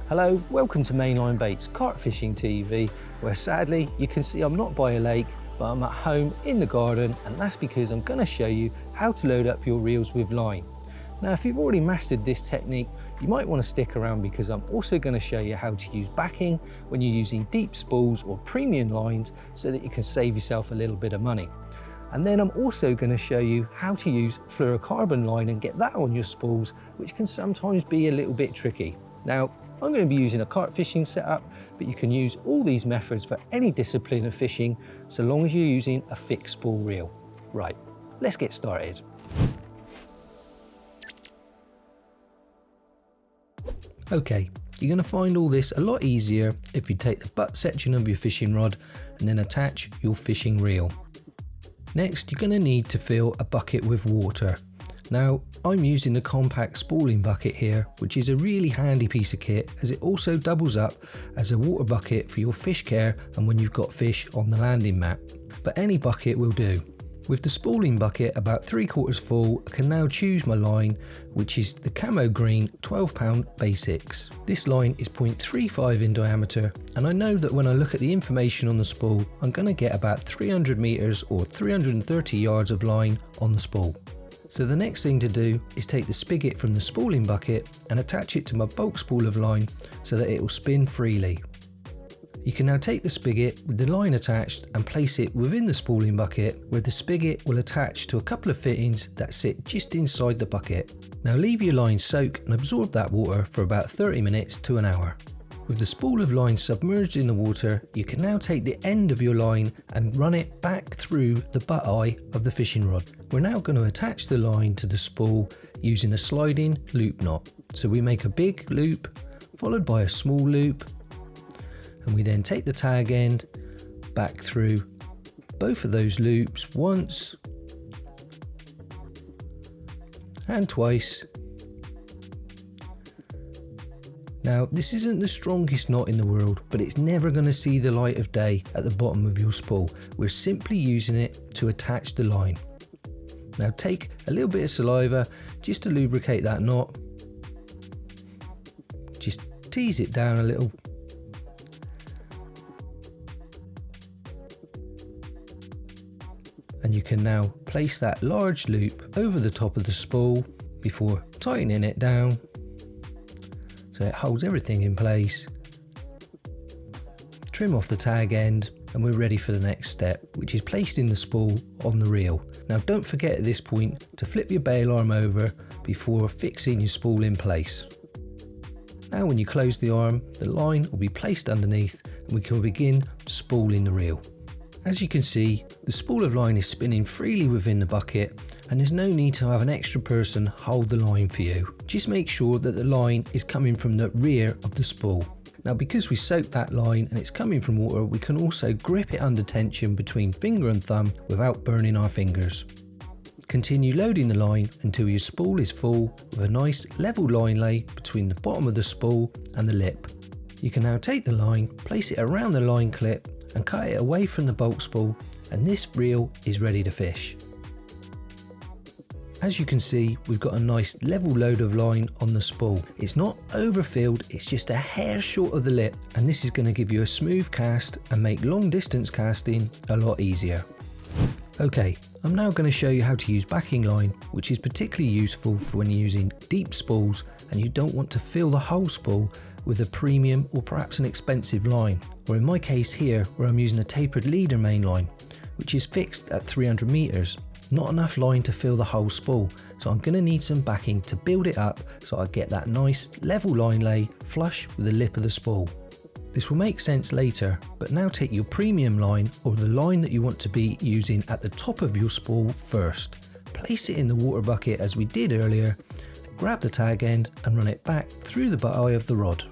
Hello, welcome to Mainline Bait's Carp Fishing TV, where sadly you can see I'm not by a lake, but I'm at home in the garden, and that's because I'm going to show you how to load up your reels with line. Now if you've already mastered this technique, you might want to stick around because I'm also going to show you how to use backing when you're using deep spools or premium lines so that you can save yourself a little bit of money. And then I'm also going to show you how to use fluorocarbon line and get that on your spools, which can sometimes be a little bit tricky. Now, I'm going to be using a carp fishing setup, but you can use all these methods for any discipline of fishing, so long as you're using a fixed spool reel. Right, let's get started. Okay, you're going to find all this a lot easier if you take the butt section of your fishing rod and then attach your fishing reel. Next, you're going to need to fill a bucket with water. Now, I'm using the compact spooling bucket here, which is a really handy piece of kit as it also doubles up as a water bucket for your fish care and when you've got fish on the landing mat. But any bucket will do. With the spooling bucket about 3/4 full, I can now choose my line, which is the camo green 12-pound basics. This line is 0.35 in diameter, and I know that when I look at the information on the spool, I'm going to get about 300 meters or 330 yards of line on the spool. So the next thing to do is take the spigot from the spooling bucket and attach it to my bulk spool of line so that it will spin freely. You can now take the spigot with the line attached and place it within the spooling bucket, where the spigot will attach to a couple of fittings that sit just inside the bucket. Now leave your line soak and absorb that water for about 30 minutes to an hour. With the spool of line submerged in the water, you can now take the end of your line and run it back through the butt eye of the fishing rod. We're now going to attach the line to the spool using a sliding loop knot. So we make a big loop followed by a small loop, and we then take the tag end back through both of those loops once and twice. Now, this isn't the strongest knot in the world, but it's never going to see the light of day at the bottom of your spool. We're simply using it to attach the line. Now take a little bit of saliva just to lubricate that knot. Just tease it down a little. And you can now place that large loop over the top of the spool before tightening it down, so it holds everything in place. Trim off the tag end and we're ready for the next step, which is placing the spool on the reel. Now don't forget at this point to flip your bail arm over before fixing your spool in place. Now when you close the arm, the line will be placed underneath and we can begin spooling the reel. As you can see, the spool of line is spinning freely within the bucket, and there's no need to have an extra person hold the line for you. Just make sure that the line is coming from the rear of the spool. Now because we soaked that line and it's coming from water, we can also grip it under tension between finger and thumb without burning our fingers. Continue loading the line until your spool is full with a nice level line lay between the bottom of the spool and the lip. You can now take the line, place it around the line clip and cut it away from the bulk spool, and this reel is ready to fish. As you can see, we've got a nice level load of line on the spool. It's not overfilled, it's just a hair short of the lip, and this is going to give you a smooth cast and make long distance casting a lot easier. Okay, I'm now going to show you how to use backing line, which is particularly useful for when you're using deep spools and you don't want to fill the whole spool with a premium or perhaps an expensive line, or in my case here where I'm using a tapered leader main line, which is fixed at 300 meters. Not enough line to fill the whole spool, so I'm going to need some backing to build it up so I get that nice level line lay flush with the lip of the spool. This will make sense later, but now take your premium line or the line that you want to be using at the top of your spool first. Place it in the water bucket as we did earlier, grab the tag end and run it back through the butt eye of the rod.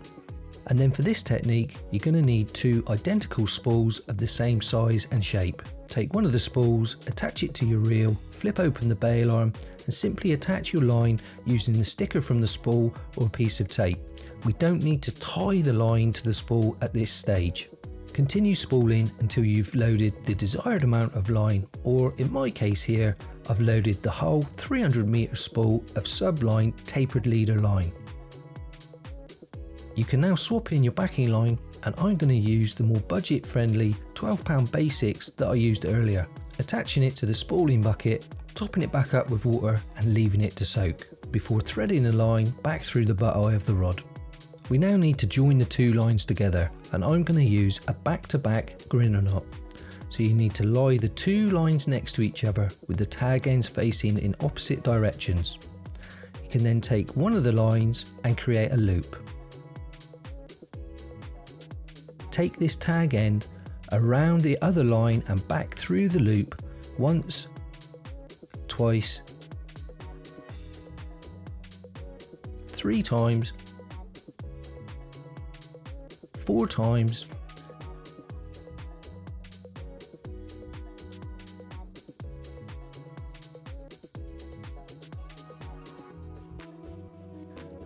And then for this technique, you're going to need two identical spools of the same size and shape. Take one of the spools, attach it to your reel, flip open the bail arm and simply attach your line using the sticker from the spool or a piece of tape. We don't need to tie the line to the spool at this stage. Continue spooling until you've loaded the desired amount of line, or in my case here, I've loaded the whole 300 meter spool of subline tapered leader line. You can now swap in your backing line, and I'm going to use the more budget friendly £12 basics that I used earlier, attaching it to the spooling bucket, topping it back up with water and leaving it to soak, before threading the line back through the butt eye of the rod. We now need to join the two lines together, and I'm going to use a back-to-back grinner knot. So you need to lie the two lines next to each other with the tag ends facing in opposite directions. You can then take one of the lines and create a loop. Take this tag end around the other line and back through the loop once, twice, 3 times, 4 times,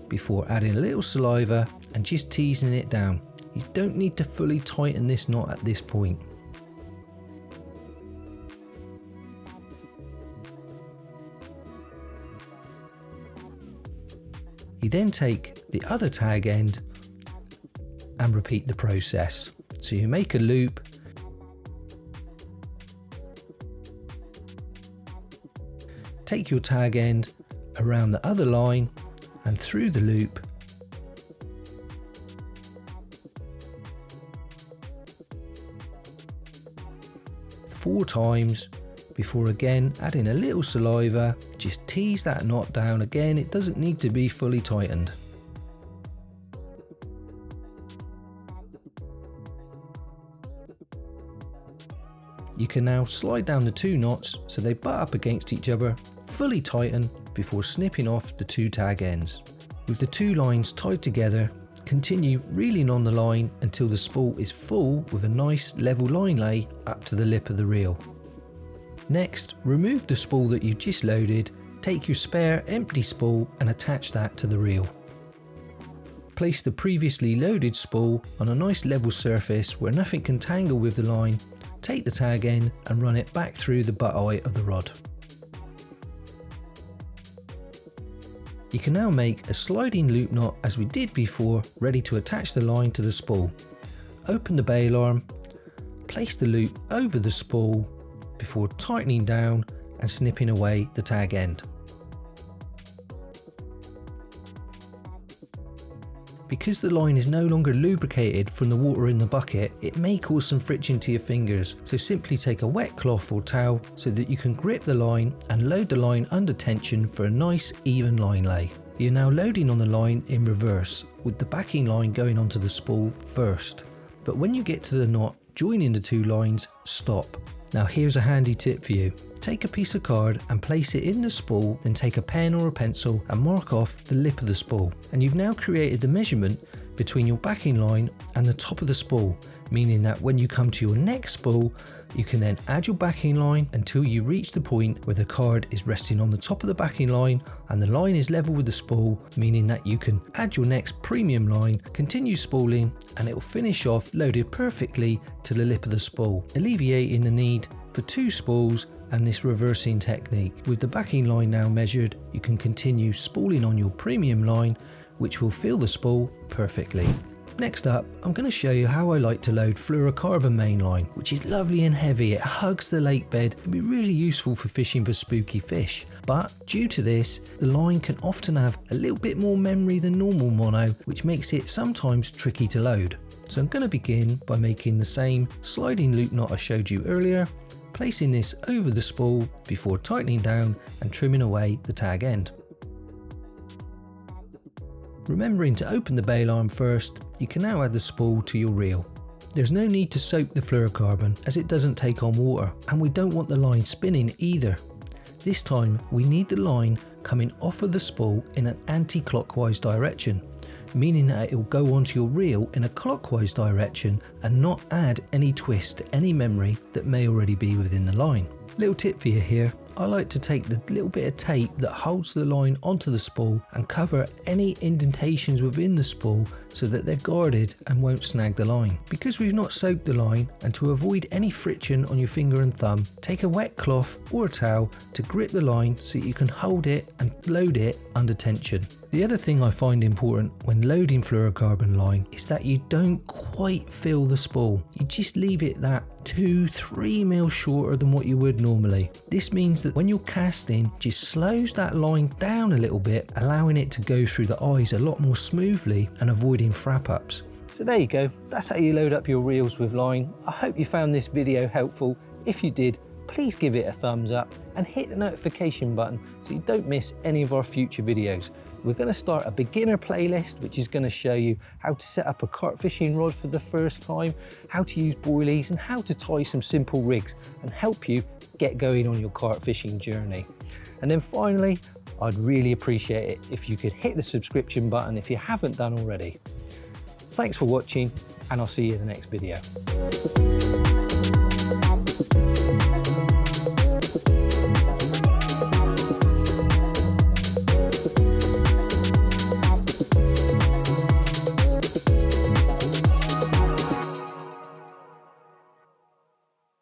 before adding a little saliva and just teasing it down. You don't need to fully tighten this knot at this point. You then take the other tag end and repeat the process. So you make a loop, take your tag end around the other line and through the loop, four times before again adding a little saliva. Just tease that knot down again, it doesn't need to be fully tightened. You can now slide down the two knots so they butt up against each other, fully tighten before snipping off the two tag ends. With the two lines tied together, continue reeling on the line until the spool is full with a nice level line lay up to the lip of the reel. Next, remove the spool that you just loaded, take your spare empty spool and attach that to the reel. Place the previously loaded spool on a nice level surface where nothing can tangle with the line. Take the tag end and run it back through the butt eye of the rod. You can now make a sliding loop knot as we did before, ready to attach the line to the spool. Open the bail arm, place the loop over the spool before tightening down and snipping away the tag end. Because the line is no longer lubricated from the water in the bucket, it may cause some friction to your fingers, so simply take a wet cloth or towel so that you can grip the line and load the line under tension for a nice even line lay. You're now loading on the line in reverse, with the backing line going onto the spool first. But when you get to the knot joining the two lines, stop. Now here's a handy tip for you. Take a piece of card and place it in the spool, then take a pen or a pencil and mark off the lip of the spool. And you've now created the measurement between your backing line and the top of the spool, meaning that when you come to your next spool, you can then add your backing line until you reach the point where the card is resting on the top of the backing line and the line is level with the spool, meaning that you can add your next premium line, continue spooling, and it will finish off loaded perfectly to the lip of the spool, alleviating the need for 2 spools and this reversing technique. With the backing line now measured, you can continue spooling on your premium line, which will fill the spool perfectly. Next up, I'm going to show you how I like to load fluorocarbon mainline, which is lovely and heavy. It hugs the lake bed and can be really useful for fishing for spooky fish. But due to this, the line can often have a little bit more memory than normal mono, which makes it sometimes tricky to load. So I'm going to begin by making the same sliding loop knot I showed you earlier, placing this over the spool before tightening down and trimming away the tag end. Remembering to open the bail arm first, you can now add the spool to your reel. There's no need to soak the fluorocarbon as it doesn't take on water, and we don't want the line spinning either. This time we need the line coming off of the spool in an anti-clockwise direction, meaning that it will go onto your reel in a clockwise direction and not add any twist to any memory that may already be within the line. Little tip for you here, I like to take the little bit of tape that holds the line onto the spool and cover any indentations within the spool so that they're guarded and won't snag the line. Because we've not soaked the line, and to avoid any friction on your finger and thumb, take a wet cloth or a towel to grip the line so you can hold it and load it under tension. The other thing I find important when loading fluorocarbon line is that you don't quite fill the spool. You just leave it that 2-3 mil shorter than what you would normally. This means that when you're casting, just slows that line down a little bit, allowing it to go through the eyes a lot more smoothly and avoiding frap-ups. So there you go, that's how you load up your reels with line. I hope you found this video helpful. If you did, please give it a thumbs up and hit the notification button so you don't miss any of our future videos. We're going to start a beginner playlist which is going to show you how to set up a carp fishing rod for the first time, how to use boilies and how to tie some simple rigs and help you get going on your carp fishing journey. And then finally, I'd really appreciate it if you could hit the subscription button if you haven't done already. Thanks for watching and I'll see you in the next video.